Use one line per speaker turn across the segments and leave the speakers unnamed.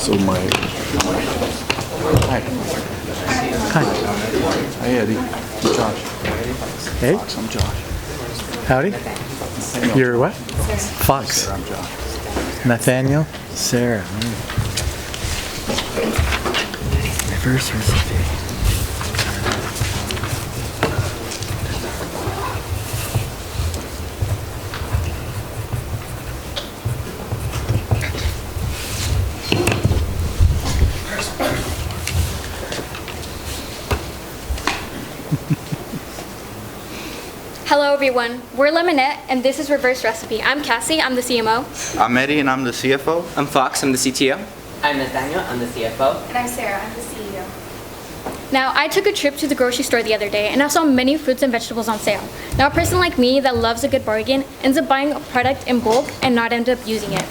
So my hi.
Hi.
Hi Eddie. I'm Josh.
Hey.
Fox, I'm Josh.
Howdy. You're what? Fox.
I'm Josh.
Nathaniel. Sarah. Reverse recipe.
Hello everyone, we're Lemonett and this is Reverse Recipe. I'm Cassie, I'm the CMO.
I'm Eddie and I'm the CFO.
I'm Fox, I'm the CTO.
I'm Nathaniel, I'm the CFO.
And I'm Sarah, I'm the CEO.
Now, I took a trip to the grocery store the other day and I saw many fruits and vegetables on sale. Now, a person like me that loves a good bargain ends up buying a product in bulk and not end up using it.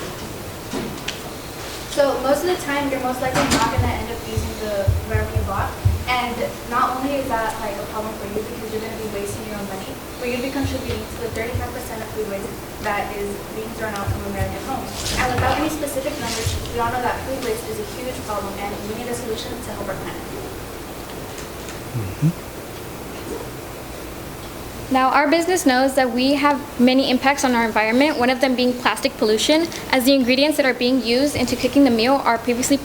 So most of the time, you're most likely not going to end up using whatever you bought. And not only is that like a problem for you because you're going to be wasting your own money, but you'll be contributing to the 35% of food waste that is being thrown out from American homes. And without any specific numbers, we all know that food waste is a huge problem and we need a solution to help our planet.
Now, our business knows that we have many impacts on our environment, one of them being plastic pollution, as the ingredients that are being used into cooking the meal are previously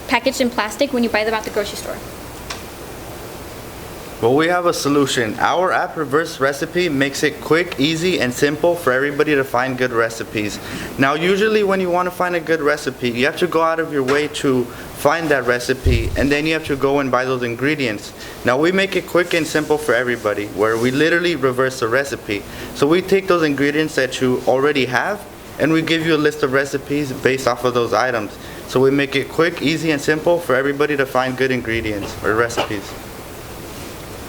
packaged in plastic when you buy them at the grocery store.
Well, we have a solution. Our app Reverse Recipe makes it quick, easy, and simple for everybody to find good recipes. Now, usually when you want to find a good recipe, you have to go out of your way to find that recipe, and then you have to go and buy those ingredients. Now, we make it quick and simple for everybody, where we literally reverse the recipe. So we take those ingredients that you already have, and we give you a list of recipes based off of those items. So we make it quick, easy, and simple for everybody to find good ingredients or recipes.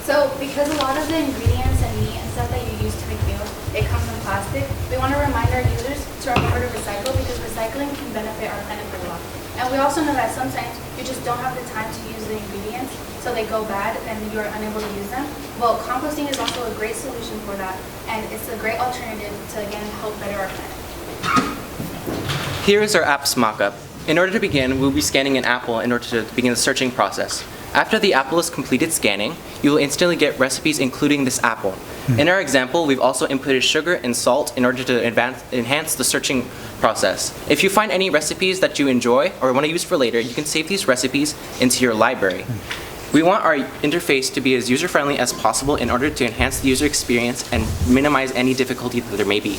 So because a lot of the ingredients and meat and stuff that you use to make meals, it comes in plastic, we want to remind our users to remember to recycle because recycling can benefit our planet a lot. And we also know that sometimes you just don't have the time to use the ingredients, so they go bad and you're unable to use them. Well, composting is also a great solution for that, and it's a great alternative to, again, help better our planet.
Here is our app's mock-up. In order to begin, we'll be scanning an apple in order to begin the searching process. After the apple is completed scanning, you will instantly get recipes including this apple. In our example, we've also inputted sugar and salt in order to enhance the searching process. If you find any recipes that you enjoy or want to use for later, you can save these recipes into your library. We want our interface to be as user-friendly as possible in order to enhance the user experience and minimize any difficulty that there may be.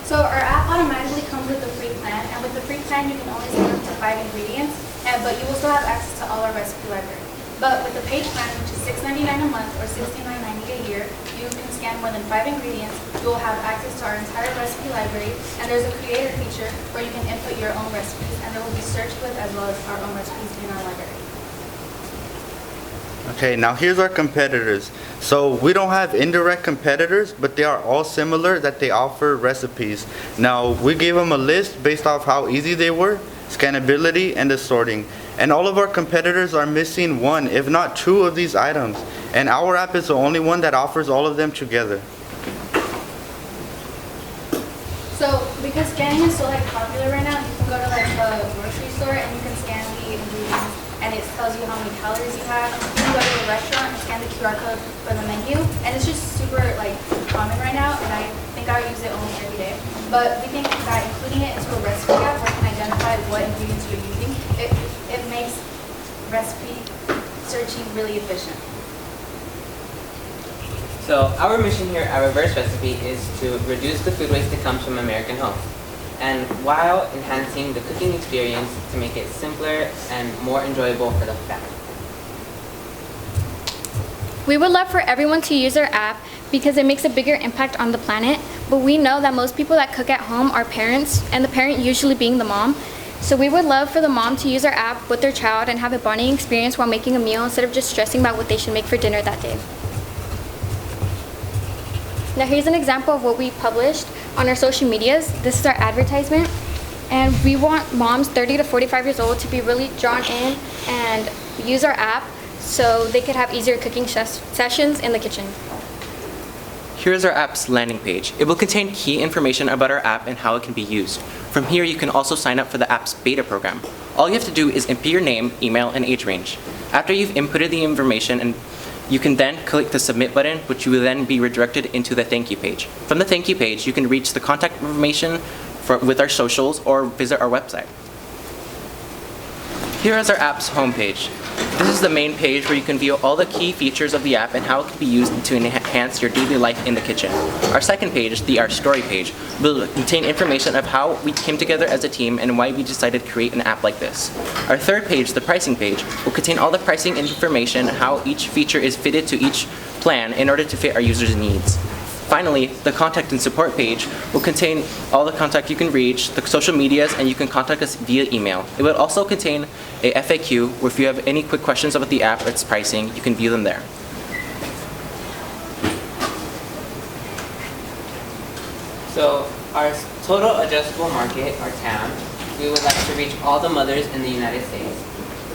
So our app automatically comes with a free plan, and with the free plan you can only set up to 5 ingredients, but you will still have access to all our recipe library. But with the paid plan, which is $6.99 a month or $69.90 a year, you can scan more than 5 ingredients, you will have access to our entire recipe library, and there's a creator feature where you can input your own recipes, and there will be searched with as well as our own recipes in our library.
Okay, now here's our competitors. So we don't have indirect competitors, but they are all similar that they offer recipes. Now we gave them a list based off how easy they were, scannability, and the sorting. And all of our competitors are missing one, if not 2 of these items. And our app is the only one that offers all of them together.
So because scanning is so popular right now, you can go to the grocery store and you can scan the ingredients and it tells you how many calories you have. You can go to a restaurant and scan the QR code for the menu, and it's just super common right now, and I think I use it almost every day. But we think that including it into a recipe app where you can identify what ingredients you're using, it makes recipe searching really efficient.
So our mission here at Reverse Recipe is to reduce the food waste that comes from American homes, and while enhancing the cooking experience to make it simpler and more enjoyable for the family.
We would love for everyone to use our app because it makes a bigger impact on the planet, but we know that most people that cook at home are parents, and the parent usually being the mom. So we would love for the mom to use our app with their child and have a bonding experience while making a meal instead of just stressing about what they should make for dinner that day. Now here's an example of what we published on our social medias. This is our advertisement, and we want moms 30 to 45 years old to be really drawn in and use our app so they could have easier cooking sessions in the kitchen.
Here's our app's landing page. It will contain key information about our app and how it can be used. From here, you can also sign up for the app's beta program. All you have to do is input your name, email, and age range. After you've inputted the information, and you can then click the submit button, which will then be redirected into the thank you page. From the thank you page, you can reach the contact information with our socials or visit our website. Here is our app's homepage. This is the main page where you can view all the key features of the app and how it can be used to enhance your daily life in the kitchen. Our second page, Our Story page, will contain information of how we came together as a team and why we decided to create an app like this. Our third page, the Pricing page, will contain all the pricing information and how each feature is fitted to each plan in order to fit our users' needs. Finally, the Contact and Support page will contain all the contact you can reach, the social medias, and you can contact us via email. It will also contain a FAQ where if you have any quick questions about the app or its pricing, you can view them there.
So our total addressable market, or TAM, we would like to reach all the mothers in the United States.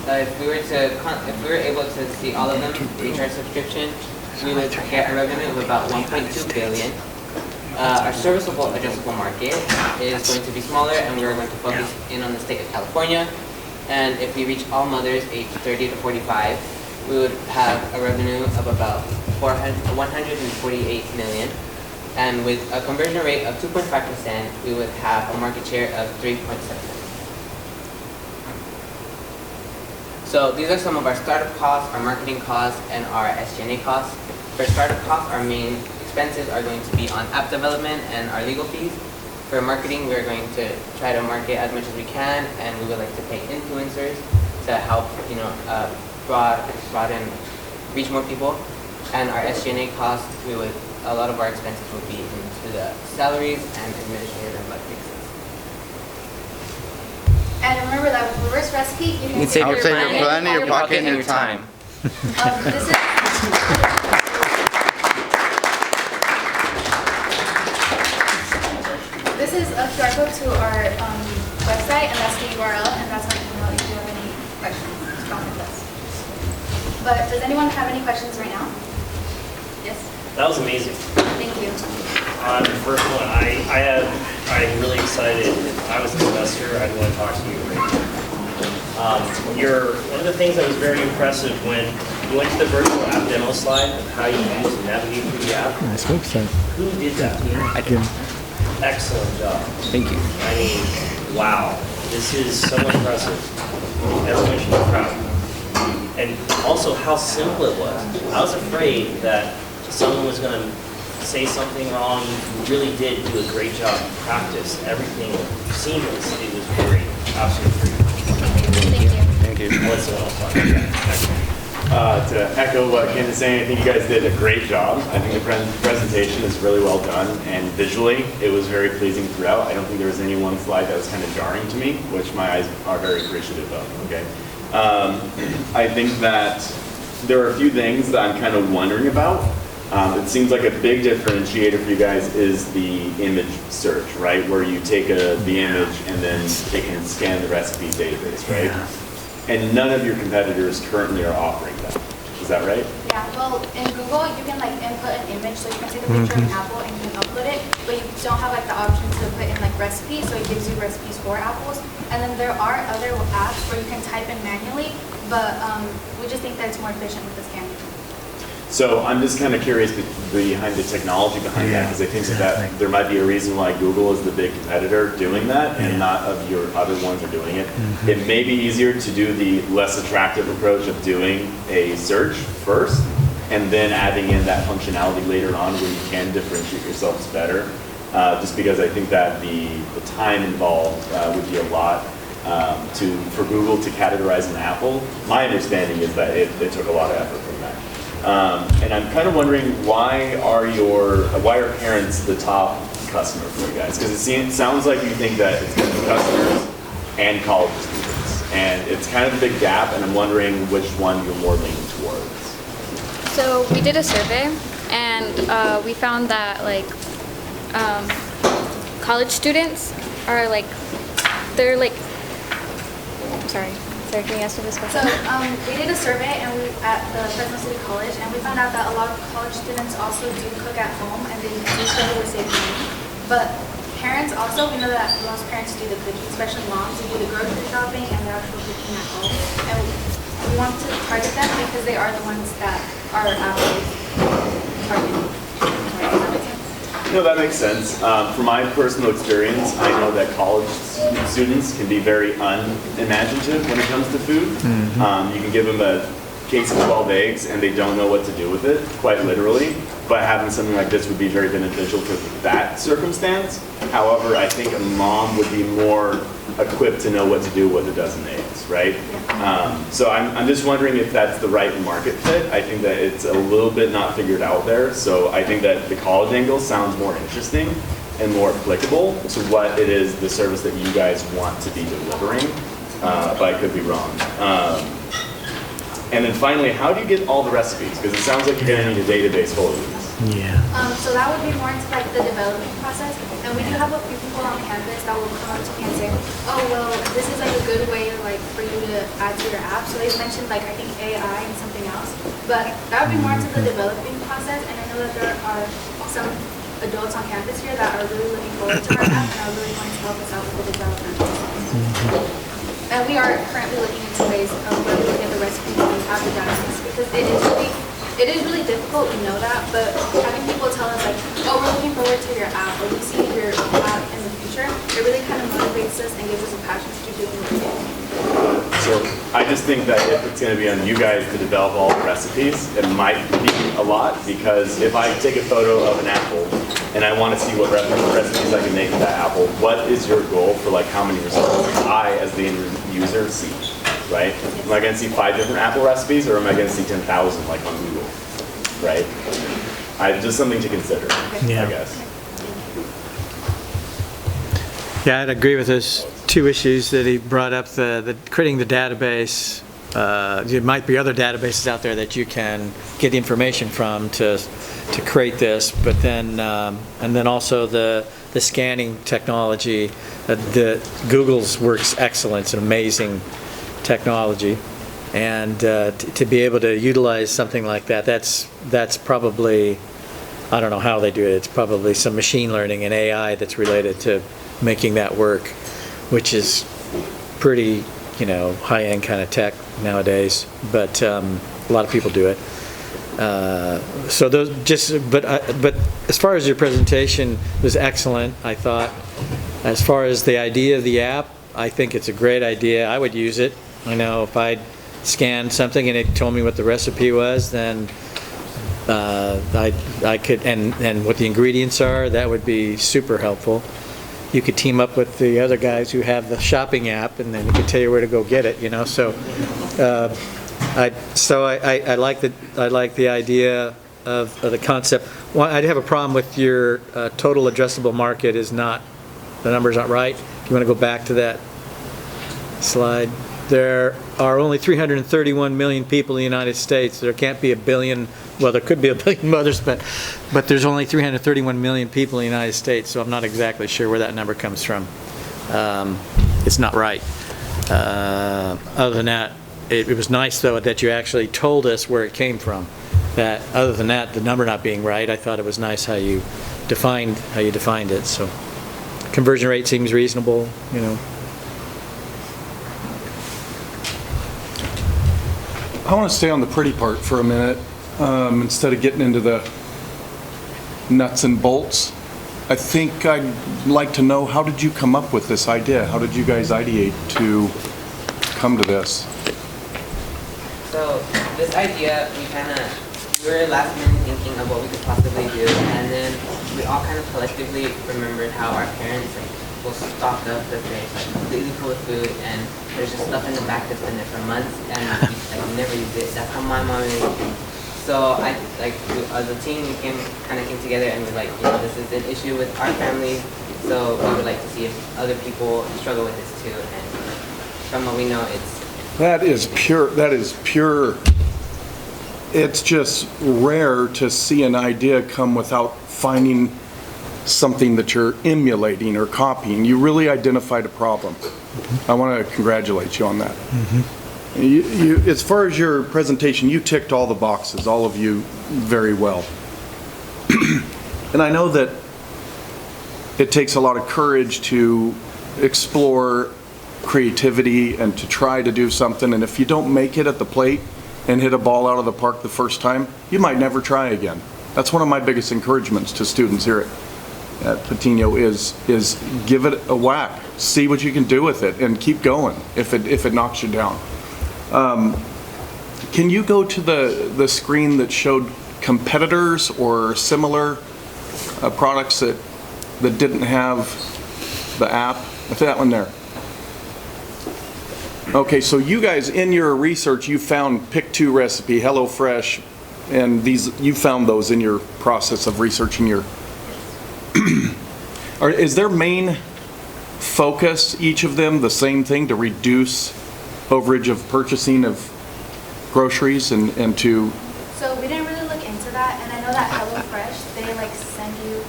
If we were able to see all of them reach our subscription, we would get a revenue of about 1.2 billion. Our serviceable addressable market is going to be smaller, and we are going to focus in on the state of California. And if we reach all mothers aged 30 to 45, we would have a revenue of about 148 million. And with a conversion rate of 2.5%, we would have a market share of 3.7%. So these are some of our startup costs, our marketing costs, and our SG&A costs. For startup costs, our main expenses are going to be on app development and our legal fees. For marketing, we're going to try to market as much as we can, and we would like to pay influencers to help, broaden, reach more people. And our SG&A costs, a lot of our expenses will be into the salaries and administrative and budget expenses.
And remember that with reverse recipe, you can
save
I would
your
say
planet,
your planet, your pocket, and your time.
This is a QR code to our website, and that's the URL, and that's our email if you have any questions, contact us. But does anyone have any questions right now? Yes.
That was amazing.
Thank you.
The first one, I'm really excited. If I was an investor, I'd want to talk to you right now. One of the things that was very impressive when you went to the virtual app demo slide of how you use and navigate through the app.
Nice website.
Who did that?
I did.
Excellent job.
Thank you.
I mean, wow. This is so impressive. Everyone should be proud. And also how simple it was. I was afraid that someone was going to say something wrong. You really did do a great job. You practiced everything seamless. It was great. Absolutely great.
Thank you.
Thank you.
What's the else talking about?
To echo what Ken is saying, I think you guys did a great job. I think the presentation is really well done, and visually, it was very pleasing throughout. I don't think there was any one slide that was kind of jarring to me, which my eyes are very appreciative of, okay? I think that there are a few things that I'm kind of wondering about. It seems like a big differentiator for you guys is the image search, right? Where you take the image and then they can scan the recipe database, right?
Yeah.
And none of your competitors currently are offering that. Is that right?
Yeah, well, in Google, you can input an image, so you can take a picture of an apple and you can upload it, but you don't have the option to put in recipes, so it gives you recipes for apples. And then there are other apps where you can type in manually, but we just think that it's more efficient with the scanning.
So I'm just kind of curious behind the technology behind that, because I think that there might be a reason why Google is the big competitor doing that, and not of your other ones are doing it. It may be easier to do the less attractive approach of doing a search first, and then adding in that functionality later on where you can differentiate yourselves better. Just because I think that the time involved would be a lot for Google to categorize an apple. My understanding is that it took a lot of effort from that. And I'm kind of wondering why are parents the top customer for you guys? Because it sounds like you think that it's going to be customers and college students, and it's kind of a big gap. And I'm wondering which one you're more leaning towards.
So we did a survey, and we found that college students are Sarah, can you answer this
So
question?
we did a survey and we at the Fresno City College, and we found out that a lot of college students also do cook at home, and they struggle with saving money. But parents also, we know that most parents do the cooking, especially moms, who do the grocery shopping and the actual cooking at home. And we want to target them because they are the ones that are actually targeted. Does that make sense?
No, that makes sense. From my personal experience, I know that college students can be very unimaginative when it comes to food. You can give them a case of 12 eggs and they don't know what to do with it, quite literally. But having something like this would be very beneficial for that circumstance. However, I think a mom would be more equipped to know what to do with a dozen eggs, right? So I'm just wondering if that's the right market fit. I think that it's a little bit not figured out there. So I think that the college angle sounds more interesting and more applicable to what it is, the service that you guys want to be delivering. But I could be wrong. And then finally, how do you get all the recipes? Because it sounds like you're going to need a database full of these.
Yeah.
So that would be more into like the development process, and we do have a few people on campus that will come up to me and say, oh well, this is like a good way like for you to add to your app. So they mentioned like I think AI and something else, but that would be more into the developing process. And I know that there are some adults on campus here that are really looking forward to our app and are really going to help us out with the development process. And we are currently looking into ways of where we can get the recipes and have the database, because it is really difficult, we know that, but having people tell us like, oh, we're looking forward to your app, or we see your app in the future, it really kind of motivates us and gives us a passion to keep doing what we do.
So I just think that if it's going to be on you guys to develop all the recipes, it might be a lot, because if I take a photo of an apple and I want to see what recipes I can make with that apple, what is your goal for like how many results I, as the end user, see, right? Am I going to see 5 different apple recipes, or am I going to see 10,000 like on Google, right? Just something to consider,
Yeah.
I guess.
Yeah, I'd agree with those 2 issues that he brought up, the creating the database. There might be other databases out there that you can get information from to create this, but then and then also the scanning technology. The Google's works excellent. It's an amazing technology, and to be able to utilize something like that, that's probably, I don't know how they do it. It's probably some machine learning and AI that's related to making that work, which is pretty, high-end kind of tech nowadays. But a lot of people do it. So those but as far as your presentation was excellent, I thought. As far as the idea of the app, I think it's a great idea. I would use it. I know if I'd scanned something and it told me what the recipe was, then I could, and what the ingredients are, that would be super helpful. You could team up with the other guys who have the shopping app, and then you could tell you where to go get it. So, I like the idea of the concept. Well, I have a problem with your total addressable market is not, the number's not right. If you want to go back to that slide, there are only 331 million people in the United States. There can't be a billion. Well, there could be a billion mothers, but there's only 331 million people in the United States, so I'm not exactly sure where that number comes from. It's not right. Other than that, it was nice, though, that you actually told us where it came from. That other than that, the number not being right, I thought it was nice how you defined it. So conversion rate seems reasonable,
I want to stay on the pretty part for a minute, instead of getting into the nuts and bolts. I think I'd like to know, how did you come up with this idea? How did you guys ideate to come to this?
So this idea, we were last minute thinking of what we could possibly do, and then we all kind of collectively remembered how our parents will stock up the fridge completely full of food, and there's just stuff in the back that's been there for months, and we never use it. That's how my mom is. So as a team, we came together, and we're like, this is an issue with our family, so we would like to see if other people struggle with this too. And from what we know,
That is pure. It's just rare to see an idea come without finding something that you're emulating or copying. You really identified a problem. I want to congratulate you on that. As far as your presentation, you ticked all the boxes, all of you, very well. And I know that it takes a lot of courage to explore creativity and to try to do something, and if you don't make it at the plate and hit a ball out of the park the first time, you might never try again. That's one of my biggest encouragements to students here at Patiño is give it a whack, see what you can do with it, and keep going if it knocks you down. Can you go to the screen that showed competitors or similar products that didn't have the app? That one there. Okay, so you guys in your research, you found Pick 2 recipe, HelloFresh, and you found those in your process of researching your. Is their main focus, each of them, the same thing, to reduce overage of purchasing of groceries and to?
So we didn't really look into that, and I know that HelloFresh, they like send you.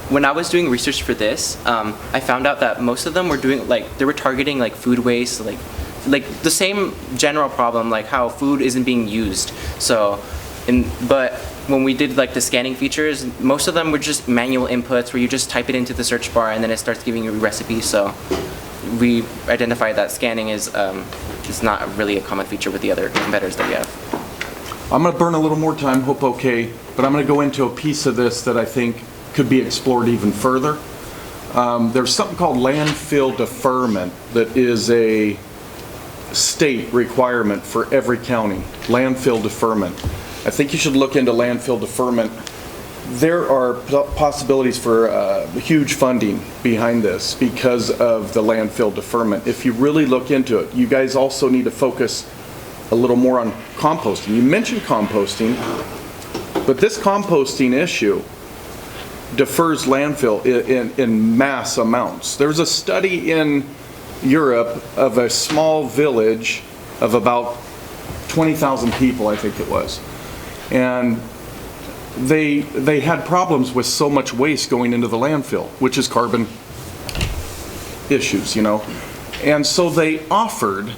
When I was doing research for this, I found out that most of them were doing they were targeting food waste, like the same general problem, like how food isn't being used. So, but when we did the scanning features, most of them were just manual inputs where you just type it into the search bar and then it starts giving you recipes. So we identified that scanning is not really a common feature with the other competitors that we have.
I'm going to burn a little more time, hope okay, but I'm going to go into a piece of this that I think could be explored even further. There's something called landfill deferment that is a state requirement for every county, landfill deferment. I think you should look into landfill deferment. There are possibilities for huge funding behind this because of the landfill deferment. If you really look into it, you guys also need to focus a little more on composting. You mentioned composting, but this composting issue defers landfill in mass amounts. There's a study in Europe of a small village of about 20,000 people, I think it was. And they had problems with so much waste going into the landfill, which is carbon issues, And so they offered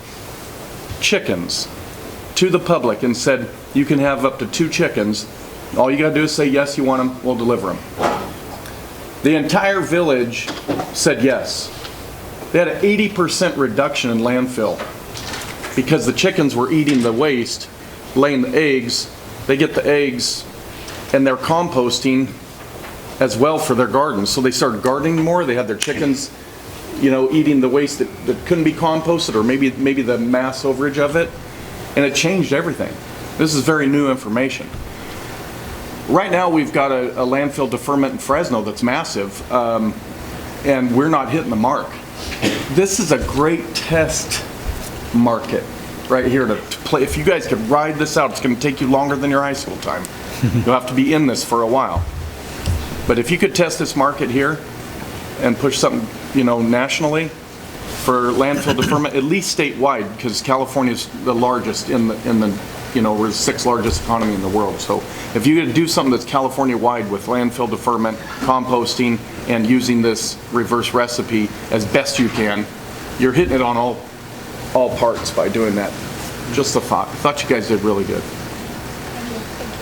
chickens to the public and said, you can have up to 2 chickens. All you gotta do is say, yes, you want them, we'll deliver them. The entire village said yes. They had an 80% reduction in landfill because the chickens were eating the waste, laying the eggs. They get the eggs and they're composting as well for their gardens. So they started gardening more. They had their chickens, eating the waste that couldn't be composted, or maybe the mass overage of it. And it changed everything. This is very new information. Right now we've got a landfill deferment in Fresno that's massive, and we're not hitting the mark. This is a great test market right here to play. If you guys could ride this out, it's going to take you longer than your high school time. You'll have to be in this for a while. But if you could test this market here and push something, nationally for landfill deferment, at least statewide, because California's the largest in the we're the 6th largest economy in the world. So if you could do something that's California-wide with landfill deferment, composting, and using this reverse recipe as best you can, you're hitting it on all parts by doing that. Just a thought. I thought you guys did really good.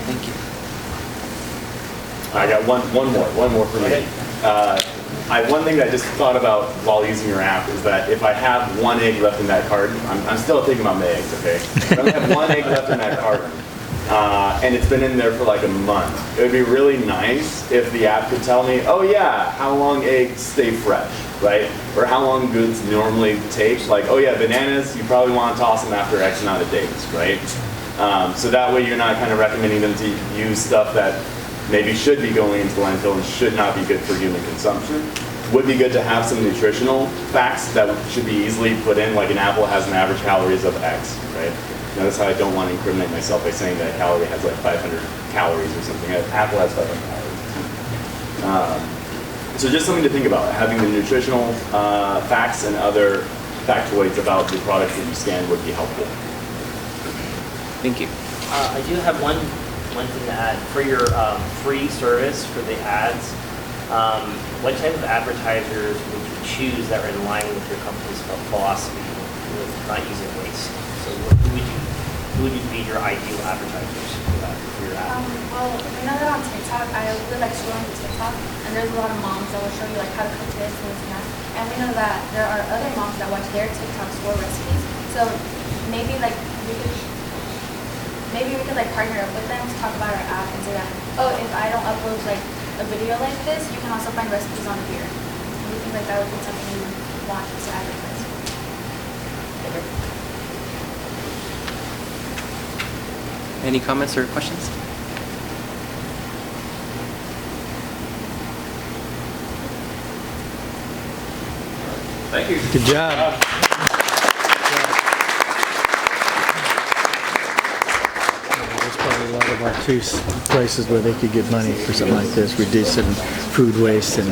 Thank you.
I got one more for me. One thing that I just thought about while using your app is that if I have 1 egg left in that carton, I'm still thinking about my eggs, okay? If I only have 1 egg left in that carton, and it's been in there for like a month, it would be really nice if the app could tell me, oh yeah, how long eggs stay fresh, right? Or how long goods normally take. Like, oh yeah, bananas, you probably want to toss them after X amount of days, right? So that way you're not kind of recommending them to use stuff that maybe should be going into the landfill and should not be good for human consumption. Would be good to have some nutritional facts that should be easily put in, like an apple has an average calories of X, right? Notice how I don't want to incriminate myself by saying that a calorie has like 500 calories or something. An apple has 500 calories. So just something to think about. Having the nutritional facts and other factoids about the products that you scan would be helpful.
Thank you.
I do have one thing to add. For your free service for the ads, What type of advertisers would you choose that are in line with your company's philosophy with not using waste? So who would you be your ideal advertisers for that, for your app?
Well, we know that on TikTok, I really like scrolling to TikTok, and there's a lot of moms that will show you like how to cook this and this and that. And we know that there are other moms that watch their TikToks for recipes. So maybe we could like partner up with them to talk about our app and say that, oh, if I don't upload like a video like this, you can also find recipes on here. And we think like that would be something you would want to advertise.
Any comments or questions?
Thank you.
Good job. There's probably a lot of obtuse places where they could get money for something like this, reducing food waste and